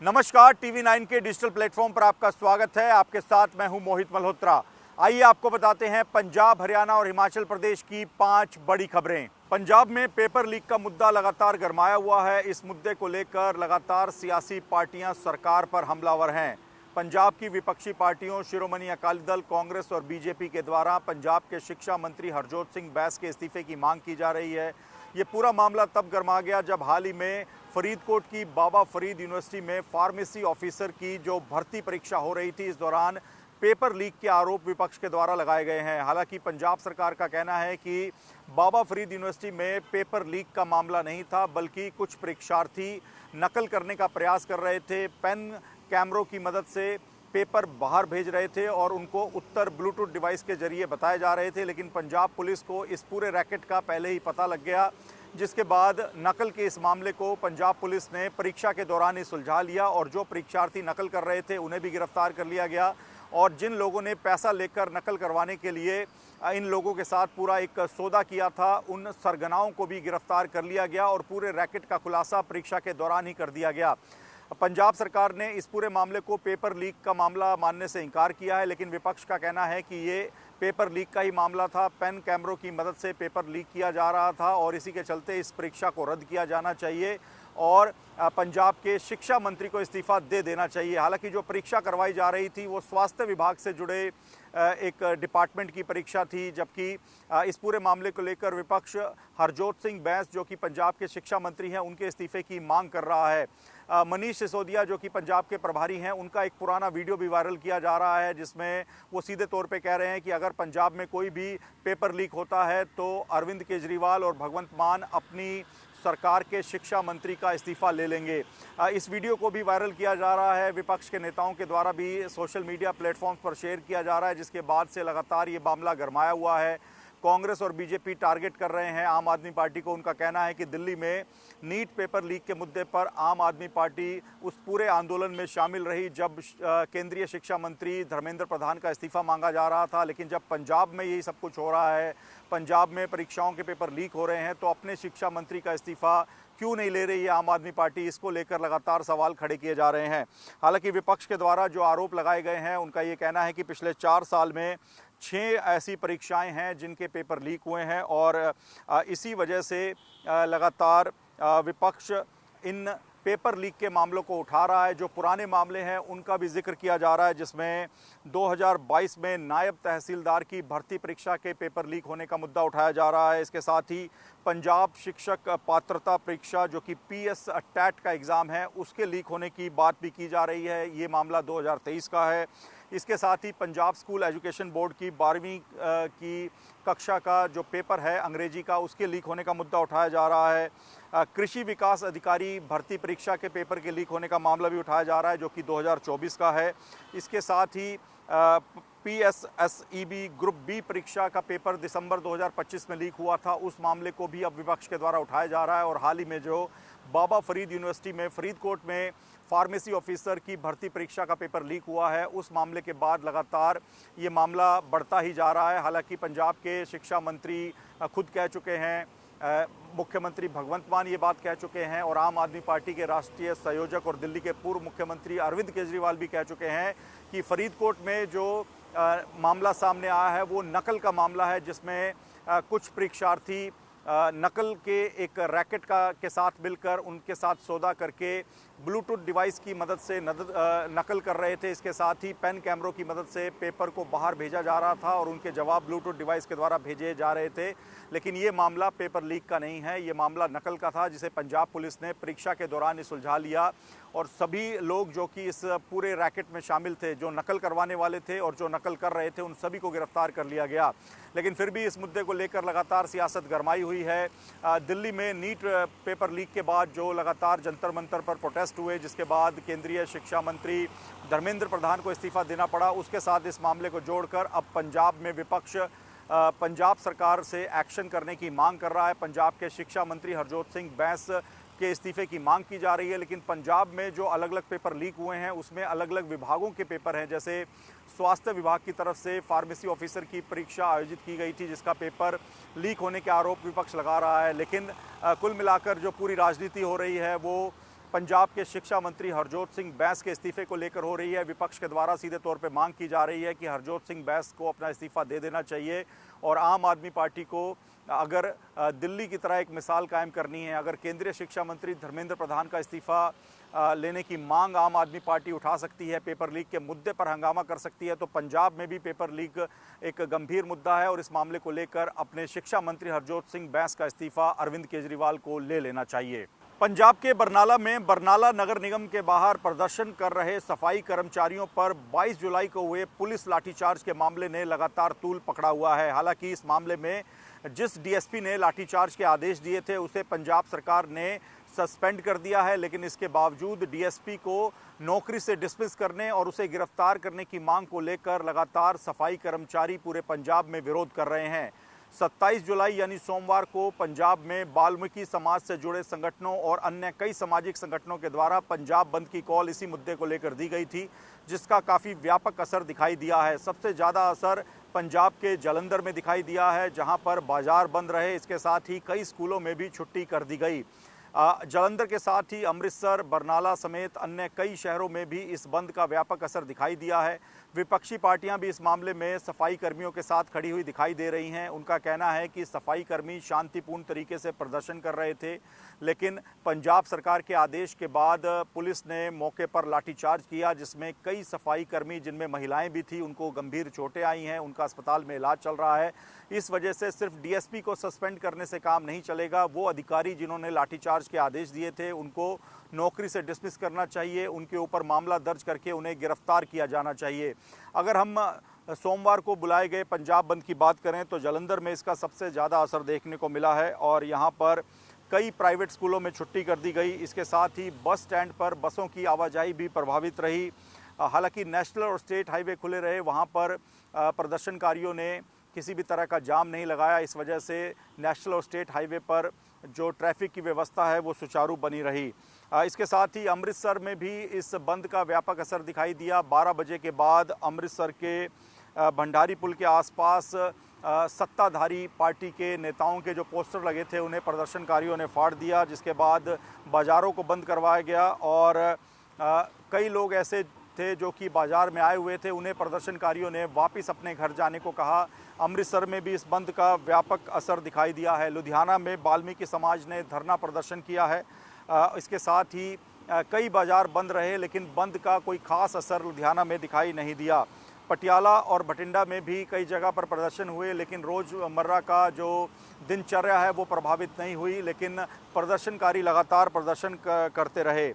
नमस्कार, टीवी 9 के digital platform पर आपका स्वागत है। आपके साथ मैं हूं मोहित मल्होत्रा। आइए आपको बताते हैं पंजाब, हरियाणा और हिमाचल प्रदेश की 5 बड़ी खबरें। पंजाब में पेपर लीक का मुद्दा लगातार गरमाया हुआ है। इस मुद्दे को लेकर लगातार सियासी पार्टियां सरकार पर हमलावर हैं। पंजाब की विपक्षी पार्टियों शिरोमणि अकाली दल, कांग्रेस और बीजेपी के द्वारा पंजाब के शिक्षा मंत्री हरजोत सिंह बैस के इस्तीफे की मांग की जा रही है। ये पूरा मामला तब गर्मा गया जब हाल ही में फरीदकोट की बाबा फरीद यूनिवर्सिटी में फार्मेसी ऑफिसर की जो भर्ती परीक्षा हो रही थी, इस दौरान पेपर लीक के आरोप विपक्ष के द्वारा लगाए गए हैं। हालांकि पंजाब सरकार का कहना है कि बाबा फरीद यूनिवर्सिटी में पेपर लीक का मामला नहीं था, बल्कि कुछ परीक्षार्थी नकल करने का प्रयास कर रहे थे। पेन कैमरों की मदद से पेपर बाहर भेज रहे थे और उनको उत्तर ब्लूटूथ डिवाइस के जरिए बताए जा रहे थे। लेकिन पंजाब पुलिस को इस पूरे रैकेट का पहले ही पता लग गया, जिसके बाद नकल के इस मामले को पंजाब पुलिस ने परीक्षा के दौरान ही सुलझा लिया और जो परीक्षार्थी नकल कर रहे थे उन्हें भी गिरफ्तार कर लिया गया। और जिन लोगों ने पैसा लेकर नकल करवाने के लिए इन लोगों के साथ पूरा एक सौदा किया था, उन सरगनाओं को भी गिरफ्तार कर लिया गया और पूरे रैकेट का खुलासा परीक्षा के दौरान ही कर दिया गया। पंजाब सरकार ने इस पूरे मामले को पेपर लीक का मामला मानने से इनकार किया है, लेकिन विपक्ष का कहना है कि ये पेपर लीक का ही मामला था। पेन कैमरों की मदद से पेपर लीक किया जा रहा था और इसी के चलते इस परीक्षा को रद्द किया जाना चाहिए और पंजाब के शिक्षा मंत्री को इस्तीफा दे देना चाहिए। हालांकि जो परीक्षा करवाई जा रही थी वो स्वास्थ्य विभाग से जुड़े एक डिपार्टमेंट की परीक्षा थी, जबकि इस पूरे मामले को लेकर विपक्ष हरजोत सिंह बैस जो कि पंजाब के शिक्षा मंत्री हैं, उनके इस्तीफे की मांग कर रहा है। मनीष सिसोदिया जो कि पंजाब के प्रभारी हैं, उनका एक पुराना वीडियो भी वायरल किया जा रहा है, जिसमें वो सीधे तौर पे कह रहे हैं कि अगर पंजाब में कोई भी पेपर लीक होता है तो अरविंद केजरीवाल और भगवंत मान अपनी सरकार के शिक्षा मंत्री का इस्तीफा ले लेंगे। इस वीडियो को भी वायरल किया जा रहा है, विपक्ष के नेताओं के द्वारा भी सोशल मीडिया प्लेटफॉर्म्स पर शेयर किया जा रहा है, जिसके बाद से लगातार ये मामला गरमाया हुआ है। कांग्रेस और बीजेपी टारगेट कर रहे हैं आम आदमी पार्टी को। उनका कहना है कि दिल्ली में नीट पेपर लीक के मुद्दे पर आम आदमी पार्टी उस पूरे आंदोलन में शामिल रही जब केंद्रीय शिक्षा मंत्री धर्मेंद्र प्रधान का इस्तीफा मांगा जा रहा था। लेकिन जब पंजाब में यही सब कुछ हो रहा है, पंजाब में परीक्षाओं के पेपर लीक हो रहे हैं, तो अपने शिक्षा मंत्री का इस्तीफा क्यों नहीं ले रही है आम आदमी पार्टी? इसको लेकर लगातार सवाल खड़े किए जा रहे हैं। हालांकि विपक्ष के द्वारा जो आरोप लगाए गए हैं, उनका ये कहना है कि पिछले 4 साल में 6 ऐसी परीक्षाएं हैं जिनके पेपर लीक हुए हैं और इसी वजह से लगातार विपक्ष इन पेपर लीक के मामलों को उठा रहा है। जो पुराने मामले हैं उनका भी जिक्र किया जा रहा है, जिसमें 2022 में नायब तहसीलदार की भर्ती परीक्षा के पेपर लीक होने का मुद्दा उठाया जा रहा है। इसके साथ ही पंजाब शिक्षक पात्रता परीक्षा जो कि PS टेट का एग्ज़ाम है, उसके लीक होने की बात भी की जा रही है। ये मामला 2023 का है। इसके साथ ही पंजाब स्कूल एजुकेशन बोर्ड की 12वीं की कक्षा का जो पेपर है अंग्रेजी का, उसके लीक होने का मुद्दा उठाया जा रहा है। कृषि विकास अधिकारी भर्ती परीक्षा के पेपर के लीक होने का मामला भी उठाया जा रहा है, जो कि 2024 का है। इसके साथ ही PSSEB ग्रुप बी परीक्षा का पेपर दिसंबर 2025 में लीक हुआ था, उस मामले को भी अब विपक्ष के द्वारा उठाया जा रहा है। और हाल ही में जो बाबा फरीद यूनिवर्सिटी में फरीदकोट में फार्मेसी ऑफिसर की भर्ती परीक्षा का पेपर लीक हुआ है, उस मामले के बाद लगातार ये मामला बढ़ता ही जा रहा है। हालांकि पंजाब के शिक्षा मंत्री खुद कह चुके हैं, मुख्यमंत्री भगवंत मान ये बात कह चुके हैं और आम आदमी पार्टी के राष्ट्रीय संयोजक और दिल्ली के पूर्व मुख्यमंत्री अरविंद केजरीवाल भी कह चुके हैं कि फरीदकोट में जो मामला सामने आया है वो नकल का मामला है, जिसमें कुछ परीक्षार्थी नकल के एक रैकेट के साथ मिलकर उनके साथ सौदा करके ब्लूटूथ डिवाइस की मदद से नकल कर रहे थे। इसके साथ ही पेन कैमरों की मदद से पेपर को बाहर भेजा जा रहा था और उनके जवाब ब्लूटूथ डिवाइस के द्वारा भेजे जा रहे थे। लेकिन ये मामला पेपर लीक का नहीं है, ये मामला नकल का था, जिसे पंजाब पुलिस ने परीक्षा के दौरान ही सुलझा लिया और सभी लोग जो कि इस पूरे रैकेट में शामिल थे, जो नकल करवाने वाले थे और जो नकल कर रहे थे, उन सभी को गिरफ्तार कर लिया गया। लेकिन फिर भी इस मुद्दे को लेकर लगातार सियासत गरमाई हुई है। दिल्ली में नीट पेपर लीक के बाद जो लगातार जंतर मंतर पर प्रोटेस्ट हुए, जिसके बाद केंद्रीय शिक्षा मंत्री धर्मेंद्र प्रधान को इस्तीफा देना पड़ा, उसके साथ इस मामले को जोड़कर अब पंजाब में विपक्ष पंजाब सरकार से एक्शन करने की मांग कर रहा है। पंजाब के शिक्षा मंत्री हरजोत सिंह बैस के इस्तीफे की मांग की जा रही है। लेकिन पंजाब में जो अलग अलग पेपर लीक हुए हैं उसमें अलग अलग विभागों के पेपर हैं। जैसे स्वास्थ्य विभाग की तरफ से फार्मेसी ऑफिसर की परीक्षा आयोजित की गई थी, जिसका पेपर लीक होने के आरोप विपक्ष लगा रहा है। लेकिन कुल मिलाकर जो पूरी राजनीति हो रही है वो पंजाब के शिक्षा मंत्री हरजोत सिंह बैंस के इस्तीफे को लेकर हो रही है। विपक्ष के द्वारा सीधे तौर पे मांग की जा रही है कि हरजोत सिंह बैंस को अपना इस्तीफा दे देना चाहिए और आम आदमी पार्टी को अगर दिल्ली की तरह एक मिसाल कायम करनी है, अगर केंद्रीय शिक्षा मंत्री धर्मेंद्र प्रधान का इस्तीफा लेने की मांग आम आदमी पार्टी उठा सकती है, पेपर लीक के मुद्दे पर हंगामा कर सकती है, तो पंजाब में भी पेपर लीक एक गंभीर मुद्दा है और इस मामले को लेकर अपने शिक्षा मंत्री हरजोत सिंह बैंस का इस्तीफा अरविंद केजरीवाल को ले लेना चाहिए। पंजाब के बरनाला में बरनाला नगर निगम के बाहर प्रदर्शन कर रहे सफाई कर्मचारियों पर 22 जुलाई को हुए पुलिस लाठीचार्ज के मामले ने लगातार तूल पकड़ा हुआ है। हालांकि इस मामले में जिस डीएसपी ने लाठीचार्ज के आदेश दिए थे उसे पंजाब सरकार ने सस्पेंड कर दिया है, लेकिन इसके बावजूद डीएसपी को नौकरी से डिसमिस करने और उसे गिरफ्तार करने की मांग को लेकर लगातार सफाई कर्मचारी पूरे पंजाब में विरोध कर रहे हैं। 27 जुलाई यानी सोमवार को पंजाब में वाल्मीकि समाज से जुड़े संगठनों और अन्य कई सामाजिक संगठनों के द्वारा पंजाब बंद की कॉल इसी मुद्दे को लेकर दी गई थी, जिसका काफ़ी व्यापक असर दिखाई दिया है। सबसे ज़्यादा असर पंजाब के जालंधर में दिखाई दिया है, जहां पर बाजार बंद रहे। इसके साथ ही कई स्कूलों में भी छुट्टी कर दी गई। जालंधर के साथ ही अमृतसर, बरनाला समेत अन्य कई शहरों में भी इस बंद का व्यापक असर दिखाई दिया है। विपक्षी पार्टियां भी इस मामले में सफाई कर्मियों के साथ खड़ी हुई दिखाई दे रही हैं। उनका कहना है कि सफाई कर्मी शांतिपूर्ण तरीके से प्रदर्शन कर रहे थे, लेकिन पंजाब सरकार के आदेश के बाद पुलिस ने मौके पर लाठीचार्ज किया, जिसमें कई सफाई कर्मी, जिनमें महिलाएं भी थी, उनको गंभीर चोटें आई हैं। उनका अस्पताल में इलाज चल रहा है। इस वजह से सिर्फ डीएसपी को सस्पेंड करने से काम नहीं चलेगा। वो अधिकारी जिन्होंने लाठीचार्ज के आदेश दिए थे उनको नौकरी से डिसमिस करना चाहिए, उनके ऊपर मामला दर्ज करके उन्हें गिरफ्तार किया जाना चाहिए। अगर हम सोमवार को बुलाए गए पंजाब बंद की बात करें तो जालंधर में इसका सबसे ज़्यादा असर देखने को मिला है और यहाँ पर कई प्राइवेट स्कूलों में छुट्टी कर दी गई। इसके साथ ही बस स्टैंड पर बसों की आवाजाही भी प्रभावित रही। हालांकि नेशनल और स्टेट हाईवे खुले रहे, वहाँ पर प्रदर्शनकारियों ने किसी भी तरह का जाम नहीं लगाया। इस वजह से नेशनल और स्टेट हाईवे पर जो ट्रैफिक की व्यवस्था है वो सुचारू बनी रही। इसके साथ ही अमृतसर में भी इस बंद का व्यापक असर दिखाई दिया। 12 बजे के बाद अमृतसर के भंडारी पुल के आसपास सत्ताधारी पार्टी के नेताओं के जो पोस्टर लगे थे उन्हें प्रदर्शनकारियों ने फाड़ दिया, जिसके बाद बाज़ारों को बंद करवाया गया और कई लोग ऐसे थे जो कि बाज़ार में आए हुए थे, उन्हें प्रदर्शनकारियों ने वापस अपने घर जाने को कहा। अमृतसर में भी इस बंद का व्यापक असर दिखाई दिया है। लुधियाना में वाल्मीकि समाज ने धरना प्रदर्शन किया है। इसके साथ ही कई बाज़ार बंद रहे, लेकिन बंद का कोई ख़ास असर लुधियाना में दिखाई नहीं दिया। पटियाला और बठिंडा में भी कई जगह पर प्रदर्शन हुए, लेकिन रोज़मर्रा का जो दिनचर्या है वो प्रभावित नहीं हुई, लेकिन प्रदर्शनकारी लगातार प्रदर्शन करते रहे।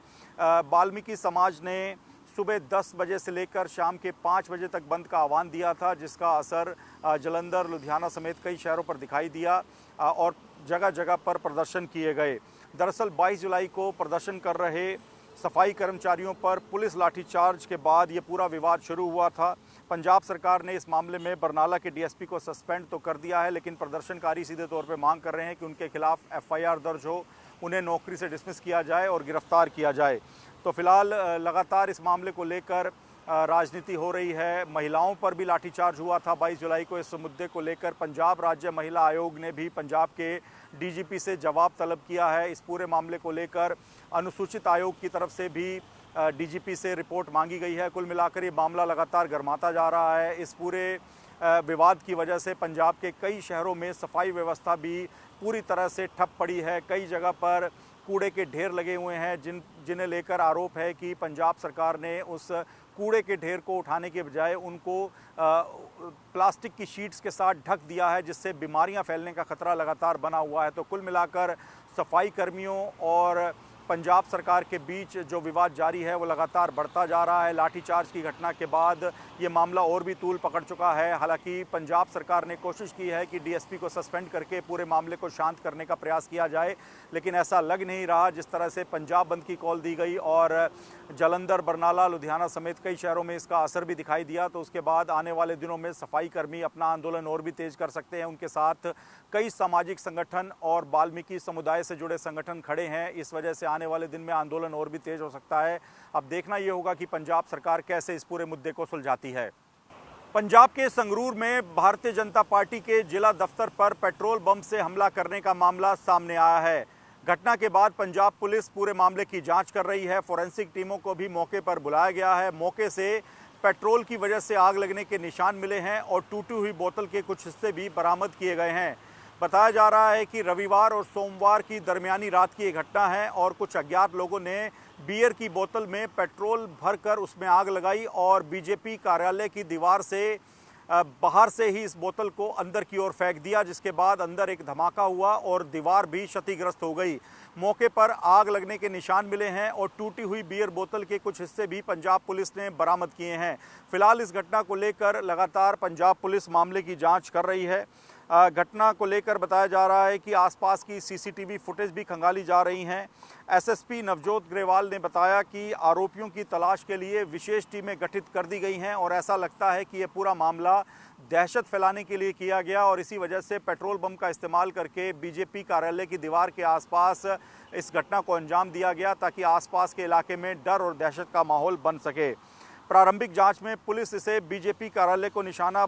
वाल्मीकि समाज ने सुबह 10 बजे से लेकर शाम के 5 बजे तक बंद का आह्वान दिया था, जिसका असर जालंधर, लुधियाना समेत कई शहरों पर दिखाई दिया और जगह जगह पर प्रदर्शन किए गए। दरअसल 22 जुलाई को प्रदर्शन कर रहे सफाई कर्मचारियों पर पुलिस लाठीचार्ज के बाद ये पूरा विवाद शुरू हुआ था। पंजाब सरकार ने इस मामले में बरनाला के डीएसपी को सस्पेंड तो कर दिया है, लेकिन प्रदर्शनकारी सीधे तौर पे मांग कर रहे हैं कि उनके खिलाफ एफआईआर दर्ज हो, उन्हें नौकरी से डिसमिस किया जाए और गिरफ्तार किया जाए। तो फिलहाल लगातार इस मामले को लेकर राजनीति हो रही है। महिलाओं पर भी लाठीचार्ज हुआ था 22 जुलाई को। इस मुद्दे को लेकर पंजाब राज्य महिला आयोग ने भी पंजाब के डीजीपी से जवाब तलब किया है। इस पूरे मामले को लेकर अनुसूचित आयोग की तरफ से भी डीजीपी से रिपोर्ट मांगी गई है। कुल मिलाकर ये मामला लगातार गर्माता जा रहा है। इस पूरे विवाद की वजह से पंजाब के कई शहरों में सफाई व्यवस्था भी पूरी तरह से ठप पड़ी है। कई जगह पर कूड़े के ढेर लगे हुए हैं, जिन्हें लेकर आरोप है कि पंजाब सरकार ने उस कूड़े के ढेर को उठाने के बजाय उनको प्लास्टिक की शीट्स के साथ ढक दिया है, जिससे बीमारियां फैलने का खतरा लगातार बना हुआ है। तो कुल मिलाकर सफाई कर्मियों और पंजाब सरकार के बीच जो विवाद जारी है वो लगातार बढ़ता जा रहा है। लाठीचार्ज की घटना के बाद ये मामला और भी तूल पकड़ चुका है। हालांकि पंजाब सरकार ने कोशिश की है कि डीएसपी को सस्पेंड करके पूरे मामले को शांत करने का प्रयास किया जाए, लेकिन ऐसा लग नहीं रहा। जिस तरह से पंजाब बंद की कॉल दी गई और जालंधर, बरनाला, लुधियाना समेत कई शहरों में इसका असर भी दिखाई दिया, तो उसके बाद आने वाले दिनों में सफाई कर्मी अपना आंदोलन और भी तेज कर सकते हैं। उनके साथ कई सामाजिक संगठन और वाल्मीकि समुदाय से जुड़े संगठन खड़े हैं। इस वजह से आने वाले दिन में आंदोलन और भी तेज हो सकता है। अब देखना ये होगा कि पंजाब सरकार कैसे इस पूरे मुद्दे को सुलझाती है। पंजाब के संगरूर में भारतीय जनता पार्टी के जिला दफ्तर पर पेट्रोल बम से हमला करने का मामला सामने आया है। घटना के बाद पंजाब पुलिस पूरे मामले की जांच कर रही है। फोरेंसिक टीमों को भी मौके पर बुलाया गया है। मौके से पेट्रोल की वजह से आग लगने के निशान मिले हैं और टूटी हुई बोतल के कुछ हिस्से भी बरामद किए गए हैं। बताया जा रहा है कि रविवार और सोमवार की दरमियानी रात की ये घटना है और कुछ अज्ञात लोगों ने बियर की बोतल में पेट्रोल भरकर उसमें आग लगाई और बीजेपी कार्यालय की दीवार से बाहर से ही इस बोतल को अंदर की ओर फेंक दिया, जिसके बाद अंदर एक धमाका हुआ और दीवार भी क्षतिग्रस्त हो गई। मौके पर आग लगने के निशान मिले हैं और टूटी हुई बियर बोतल के कुछ हिस्से भी पंजाब पुलिस ने बरामद किए हैं। फिलहाल इस घटना को लेकर लगातार पंजाब पुलिस मामले की जांच कर रही है। घटना को लेकर बताया जा रहा है कि आसपास की सीसीटीवी फुटेज भी खंगाली जा रही हैं। एसएसपी नवजोत ग्रेवाल ने बताया कि आरोपियों की तलाश के लिए विशेष टीमें गठित कर दी गई हैं और ऐसा लगता है कि ये पूरा मामला दहशत फैलाने के लिए किया गया और इसी वजह से पेट्रोल बम का इस्तेमाल करके बीजेपी कार्यालय की दीवार के आसपास इस घटना को अंजाम दिया गया ताकि आसपास के इलाके में डर और दहशत का माहौल बन सके। प्रारंभिक जांच में पुलिस इसे बीजेपी कार्यालय को निशाना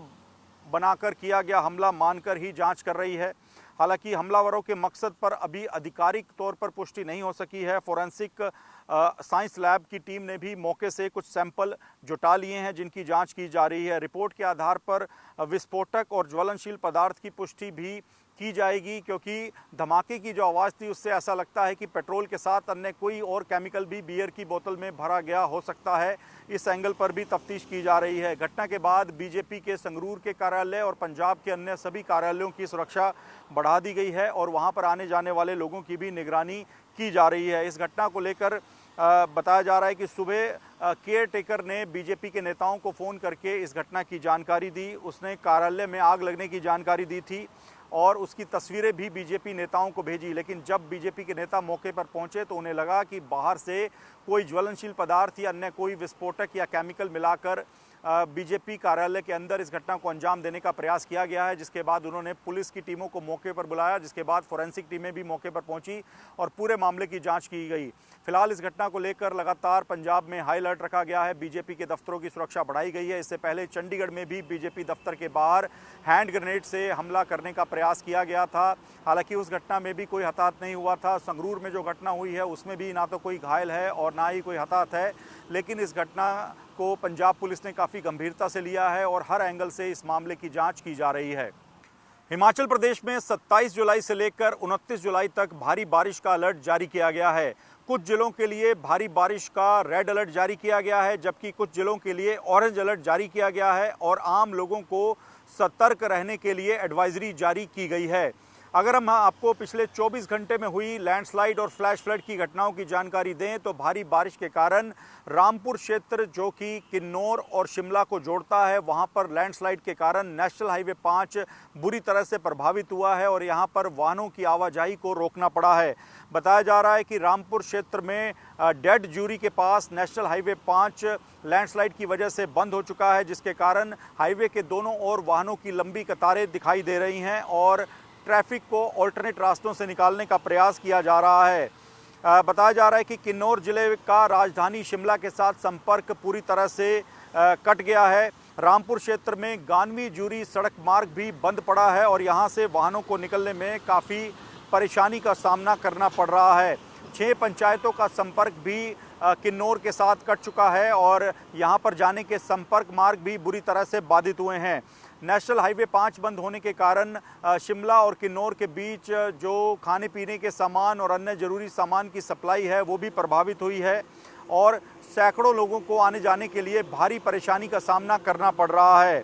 बनाकर किया गया हमला मानकर ही जांच कर रही है। हालांकि हमलावरों के मकसद पर अभी आधिकारिक तौर पर पुष्टि नहीं हो सकी है। फोरेंसिक साइंस लैब की टीम ने भी मौके से कुछ सैंपल जुटा लिए हैं जिनकी जांच की जा रही है। रिपोर्ट के आधार पर विस्फोटक और ज्वलनशील पदार्थ की पुष्टि भी की जाएगी, क्योंकि धमाके की जो आवाज़ थी उससे ऐसा लगता है कि पेट्रोल के साथ अन्य कोई और केमिकल भी बियर की बोतल में भरा गया हो सकता है। इस एंगल पर भी तफ्तीश की जा रही है। घटना के बाद बीजेपी के संगरूर के कार्यालय और पंजाब के अन्य सभी कार्यालयों की सुरक्षा बढ़ा दी गई है और वहां पर आने जाने वाले लोगों की भी निगरानी की जा रही है। इस घटना को लेकर बताया जा रहा है कि सुबह केयर टेकर ने बीजेपी के नेताओं को फ़ोन करके इस घटना की जानकारी दी। उसने कार्यालय में आग लगने की जानकारी दी थी और उसकी तस्वीरें भी बीजेपी नेताओं को भेजी, लेकिन जब बीजेपी के नेता मौके पर पहुंचे तो उन्हें लगा कि बाहर से कोई ज्वलनशील पदार्थ या अन्य कोई विस्फोटक या केमिकल मिलाकर बीजेपी कार्यालय के अंदर इस घटना को अंजाम देने का प्रयास किया गया है। जिसके बाद उन्होंने पुलिस की टीमों को मौके पर बुलाया, जिसके बाद फोरेंसिक टीमें भी मौके पर पहुंची और पूरे मामले की जांच की गई। फिलहाल इस घटना को लेकर लगातार पंजाब में हाई अलर्ट रखा गया है। बीजेपी के दफ्तरों की सुरक्षा बढ़ाई गई है। इससे पहले चंडीगढ़ में भी बीजेपी दफ्तर के बाहर हैंड ग्रेनेड से हमला करने का प्रयास किया गया था। हालांकि उस घटना में भी कोई हताहत नहीं हुआ था। संगरूर में जो घटना हुई है उसमें भी ना तो कोई घायल है और ना ही कोई हताहत है, लेकिन इस घटना को पंजाब पुलिस ने काफ़ी गंभीरता से लिया है और हर एंगल से इस मामले की जांच की जा रही है। हिमाचल प्रदेश में 27 जुलाई से लेकर 29 जुलाई तक भारी बारिश का अलर्ट जारी किया गया है। कुछ जिलों के लिए भारी बारिश का रेड अलर्ट जारी किया गया है, जबकि कुछ जिलों के लिए ऑरेंज अलर्ट जारी किया गया है और आम लोगों को सतर्क रहने के लिए एडवाइजरी जारी की गई है। अगर हम आपको पिछले 24 घंटे में हुई लैंडस्लाइड और फ्लैश फ्लड की घटनाओं की जानकारी दें तो भारी बारिश के कारण रामपुर क्षेत्र, जो कि किन्नौर और शिमला को जोड़ता है, वहां पर लैंडस्लाइड के कारण नेशनल हाईवे 5 बुरी तरह से प्रभावित हुआ है और यहां पर वाहनों की आवाजाही को रोकना पड़ा है। बताया जा रहा है कि रामपुर क्षेत्र में डेड जूरी के पास नेशनल हाईवे 5 लैंडस्लाइड की वजह से बंद हो चुका है, जिसके कारण हाईवे के दोनों ओर वाहनों की लंबी कतारें दिखाई दे रही हैं और ट्रैफिक को ऑल्टरनेट रास्तों से निकालने का प्रयास किया जा रहा है। बताया जा रहा है कि किन्नौर जिले का राजधानी शिमला के साथ संपर्क पूरी तरह से कट गया है। रामपुर क्षेत्र में गानवी जूरी सड़क मार्ग भी बंद पड़ा है और यहां से वाहनों को निकलने में काफ़ी परेशानी का सामना करना पड़ रहा है। 6 पंचायतों का संपर्क भी किन्नौर के साथ कट चुका है और यहां पर जाने के संपर्क मार्ग भी बुरी तरह से बाधित हुए हैं। नेशनल हाईवे 5 बंद होने के कारण शिमला और किन्नौर के बीच जो खाने पीने के सामान और अन्य ज़रूरी सामान की सप्लाई है वो भी प्रभावित हुई है और सैकड़ों लोगों को आने जाने के लिए भारी परेशानी का सामना करना पड़ रहा है।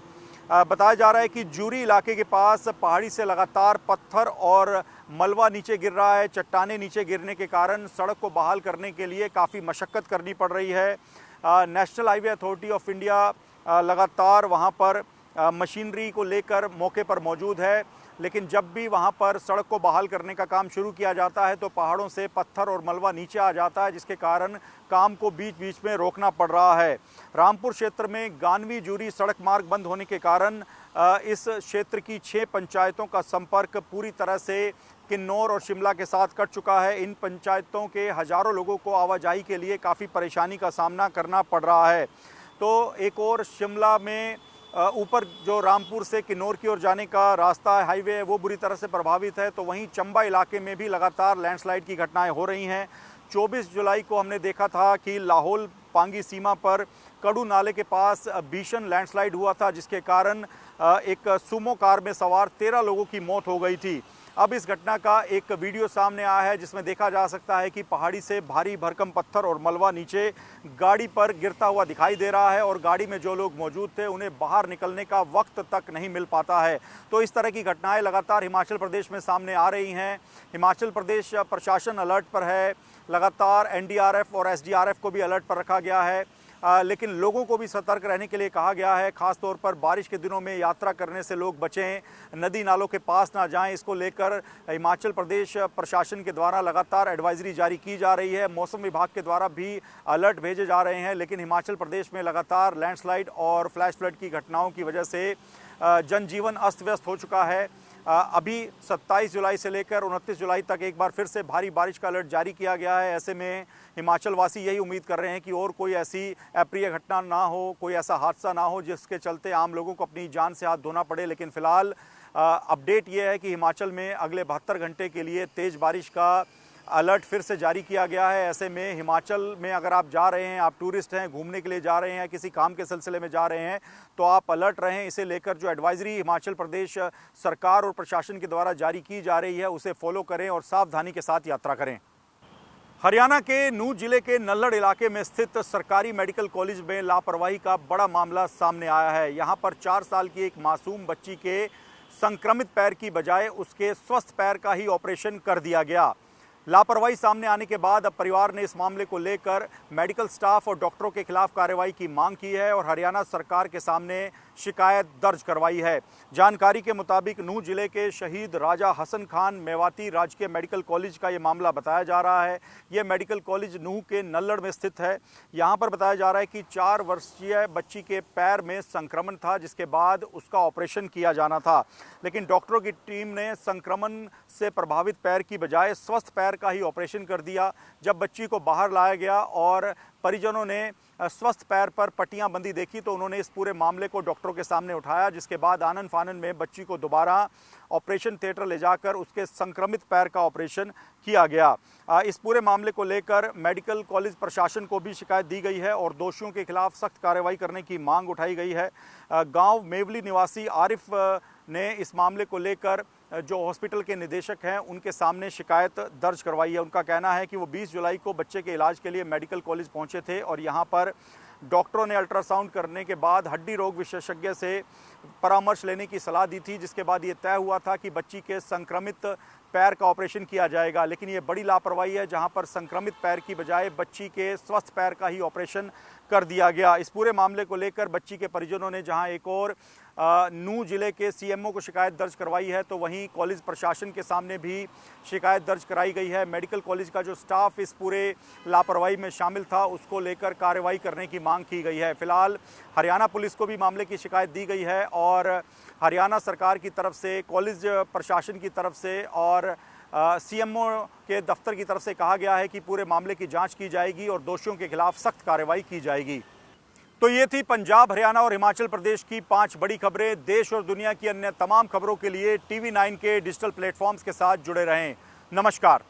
बताया जा रहा है कि जूरी इलाके के पास पहाड़ी से लगातार पत्थर और मलबा नीचे गिर रहा है। चट्टानें नीचे गिरने के कारण सड़क को बहाल करने के लिए काफ़ी मशक्क़त करनी पड़ रही है। National highway authority of India लगातार वहां पर मशीनरी को लेकर मौके पर मौजूद है, लेकिन जब भी वहां पर सड़क को बहाल करने का काम शुरू किया जाता है तो पहाड़ों से पत्थर और मलबा नीचे आ जाता है, जिसके कारण काम को बीच बीच में रोकना पड़ रहा है। रामपुर क्षेत्र में गानवी जूरी सड़क मार्ग बंद होने के कारण इस क्षेत्र की 6 पंचायतों का संपर्क पूरी तरह से किन्नौर और शिमला के साथ कट चुका है। इन पंचायतों के हज़ारों लोगों को आवाजाही के लिए काफ़ी परेशानी का सामना करना पड़ रहा है। तो एक और शिमला में ऊपर जो रामपुर से किन्नौर की ओर जाने का रास्ता है, हाईवे है, वो बुरी तरह से प्रभावित है। तो वहीं चंबा इलाके में भी लगातार लैंडस्लाइड की घटनाएं हो रही हैं। 24 जुलाई को हमने देखा था कि लाहौल पांगी सीमा पर कड़ू नाले के पास भीषण लैंडस्लाइड हुआ था, जिसके कारण एक सुमो कार में सवार 13 लोगों की मौत हो गई थी। अब इस घटना का एक वीडियो सामने आया है जिसमें देखा जा सकता है कि पहाड़ी से भारी भरकम पत्थर और मलबा नीचे गाड़ी पर गिरता हुआ दिखाई दे रहा है और गाड़ी में जो लोग मौजूद थे उन्हें बाहर निकलने का वक्त तक नहीं मिल पाता है। तो इस तरह की घटनाएं लगातार हिमाचल प्रदेश में सामने आ रही हैं। हिमाचल प्रदेश प्रशासन अलर्ट पर है, लगातार एनडीआरएफ और एसडीआरएफ को भी अलर्ट पर रखा गया है। लेकिन लोगों को भी सतर्क रहने के लिए कहा गया है। खास तौर पर बारिश के दिनों में यात्रा करने से लोग बचें, नदी नालों के पास ना जाएं। इसको लेकर हिमाचल प्रदेश प्रशासन के द्वारा लगातार एडवाइजरी जारी की जा रही है। मौसम विभाग के द्वारा भी अलर्ट भेजे जा रहे हैं। लेकिन हिमाचल प्रदेश में लगातार लैंडस्लाइड और फ्लैश फ्लड की घटनाओं की वजह से जनजीवन अस्त व्यस्त हो चुका है। अभी 27 जुलाई से लेकर 29 जुलाई तक एक बार फिर से भारी बारिश का अलर्ट जारी किया गया है। ऐसे में हिमाचल वासी यही उम्मीद कर रहे हैं कि और कोई ऐसी अप्रिय घटना ना हो, कोई ऐसा हादसा ना हो जिसके चलते आम लोगों को अपनी जान से हाथ धोना पड़े। लेकिन फिलहाल अपडेट ये है कि हिमाचल में अगले 72 घंटे के लिए तेज़ बारिश का अलर्ट फिर से जारी किया गया है। ऐसे में हिमाचल में अगर आप जा रहे हैं, आप टूरिस्ट हैं, घूमने के लिए जा रहे हैं, किसी काम के सिलसिले में जा रहे हैं, तो आप अलर्ट रहें। इसे लेकर जो एडवाइजरी हिमाचल प्रदेश सरकार और प्रशासन के द्वारा जारी की जा रही है उसे फॉलो करें और सावधानी के साथ यात्रा करें। हरियाणा के नूंह जिले के नल्लड़ इलाके में स्थित सरकारी मेडिकल कॉलेज में लापरवाही का बड़ा मामला सामने आया है। यहाँ पर 4 साल की एक मासूम बच्ची के संक्रमित पैर की बजाय उसके स्वस्थ पैर का ही ऑपरेशन कर दिया गया। लापरवाही सामने आने के बाद अब परिवार ने इस मामले को लेकर मेडिकल स्टाफ और डॉक्टरों के खिलाफ कार्रवाई की मांग की है और हरियाणा सरकार के सामने शिकायत दर्ज करवाई है। जानकारी के मुताबिक नूंह जिले के शहीद राजा हसन खान मेवाती राजकीय मेडिकल कॉलेज का ये मामला बताया जा रहा है। ये मेडिकल कॉलेज नूंह के नल्लड़ में स्थित है। यहाँ पर बताया जा रहा है कि 4 वर्षीय बच्ची के पैर में संक्रमण था, जिसके बाद उसका ऑपरेशन किया जाना था। लेकिन डॉक्टरों की टीम ने संक्रमण से प्रभावित पैर की बजाय स्वस्थ पैर का ही ऑपरेशन कर दिया। जब बच्ची को बाहर लाया गया और परिजनों ने स्वस्थ पैर पर पट्टियां बंधी देखी तो उन्होंने इस पूरे मामले को डॉक्टरों के सामने उठाया, जिसके बाद आनन फानन में बच्ची को दोबारा ऑपरेशन थिएटर ले जाकर उसके संक्रमित पैर का ऑपरेशन किया गया। इस पूरे मामले को लेकर मेडिकल कॉलेज प्रशासन को भी शिकायत दी गई है और दोषियों के खिलाफ सख्त कार्रवाई करने की मांग उठाई गई है। गांव मेवली निवासी आरिफ ने इस मामले को लेकर जो हॉस्पिटल के निदेशक हैं उनके सामने शिकायत दर्ज करवाई है। उनका कहना है कि वो 20 जुलाई को बच्चे के इलाज के लिए मेडिकल कॉलेज पहुंचे थे और यहां पर डॉक्टरों ने अल्ट्रासाउंड करने के बाद हड्डी रोग विशेषज्ञ से परामर्श लेने की सलाह दी थी, जिसके बाद ये तय हुआ था कि बच्ची के संक्रमित पैर का ऑपरेशन किया जाएगा। लेकिन ये बड़ी लापरवाही है, जहां पर संक्रमित पैर की बजाय बच्ची के स्वस्थ पैर का ही ऑपरेशन कर दिया गया। इस पूरे मामले को लेकर बच्ची के परिजनों ने जहां एक और नूंह जिले के सीएमओ को शिकायत दर्ज करवाई है, तो वहीं कॉलेज प्रशासन के सामने भी शिकायत दर्ज कराई गई है। मेडिकल कॉलेज का जो स्टाफ इस पूरे लापरवाही में शामिल था उसको लेकर कार्रवाई करने की मांग की गई है। फिलहाल हरियाणा पुलिस को भी मामले की शिकायत दी गई है और हरियाणा सरकार की तरफ से, कॉलेज प्रशासन की तरफ से और सीएमओ के दफ्तर की तरफ से कहा गया है कि पूरे मामले की जांच की जाएगी और दोषियों के खिलाफ सख्त कार्रवाई की जाएगी। तो ये थी पंजाब, हरियाणा और हिमाचल प्रदेश की 5 बड़ी खबरें। देश और दुनिया की अन्य तमाम खबरों के लिए TV9 के डिजिटल प्लेटफॉर्म्स के साथ जुड़े रहें। नमस्कार।